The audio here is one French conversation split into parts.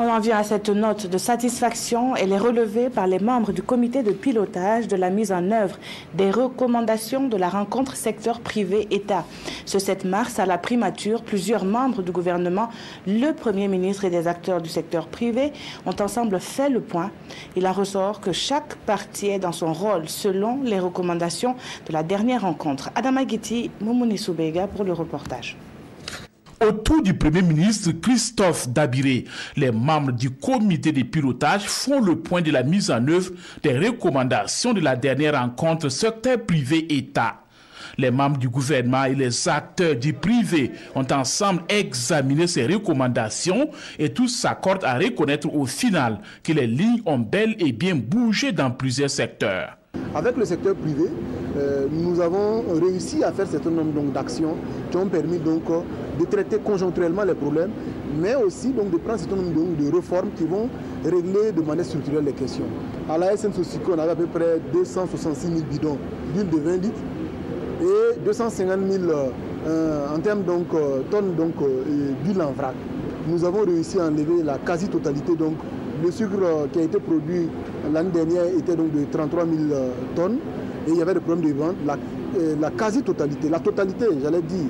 On en vient à cette note de satisfaction. Elle est relevée par les membres du comité de pilotage de la mise en œuvre des recommandations de la rencontre secteur privé-État. Ce 7 mars, à la primature, plusieurs membres du gouvernement, le Premier ministre et des acteurs du secteur privé ont ensemble fait le point. Il en ressort que chaque parti est dans son rôle selon les recommandations de la dernière rencontre. Adama Guiti, Moumouni Soubega pour le reportage. Autour du Premier ministre Christophe Dabiré, les membres du comité de pilotage font le point de la mise en œuvre des recommandations de la dernière rencontre secteur privé-État. Les membres du gouvernement et les acteurs du privé ont ensemble examiné ces recommandations et tous s'accordent à reconnaître au final que les lignes ont bel et bien bougé dans plusieurs secteurs. Avec le secteur privé, nous avons réussi à faire un certain nombre d'actions qui ont permis de traiter conjoncturellement les problèmes, mais aussi de prendre un certain nombre de réformes qui vont régler de manière structurelle les questions. À la SN Sosico, on avait à peu près 266 000 bidons d'huile de 20 litres et 250 000 en termes tonnes d'huile en vrac. Nous avons réussi à enlever la quasi-totalité. Le sucre qui a été produit l'année dernière était de 33 000 tonnes et il y avait des problèmes de vente. La quasi-totalité, la totalité, j'allais dire,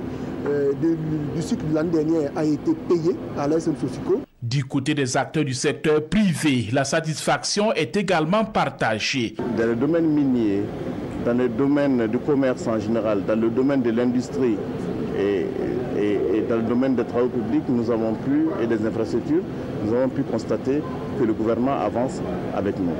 du sucre de l'année dernière a été payée à la SN Sosico. Du côté des acteurs du secteur privé, la satisfaction est également partagée. Dans le domaine minier, dans le domaine du commerce en général, dans le domaine de l'industrie et dans le domaine des travaux publics, nous avons pu, et des infrastructures, nous avons pu constater que le gouvernement avance avec nous.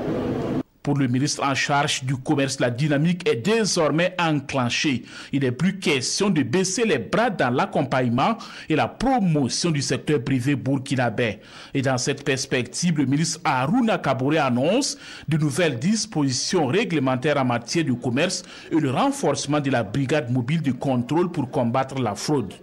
Pour le ministre en charge du commerce, la dynamique est désormais enclenchée. Il n'est plus question de baisser les bras dans l'accompagnement et la promotion du secteur privé burkinabé. Et dans cette perspective, le ministre Harouna Kaboré annonce de nouvelles dispositions réglementaires en matière de commerce et le renforcement de la brigade mobile de contrôle pour combattre la fraude.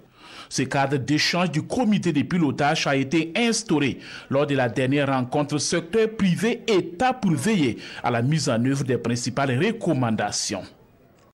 Ce cadre d'échange du comité de pilotage a été instauré lors de la dernière rencontre secteur privé-État pour veiller à la mise en œuvre des principales recommandations.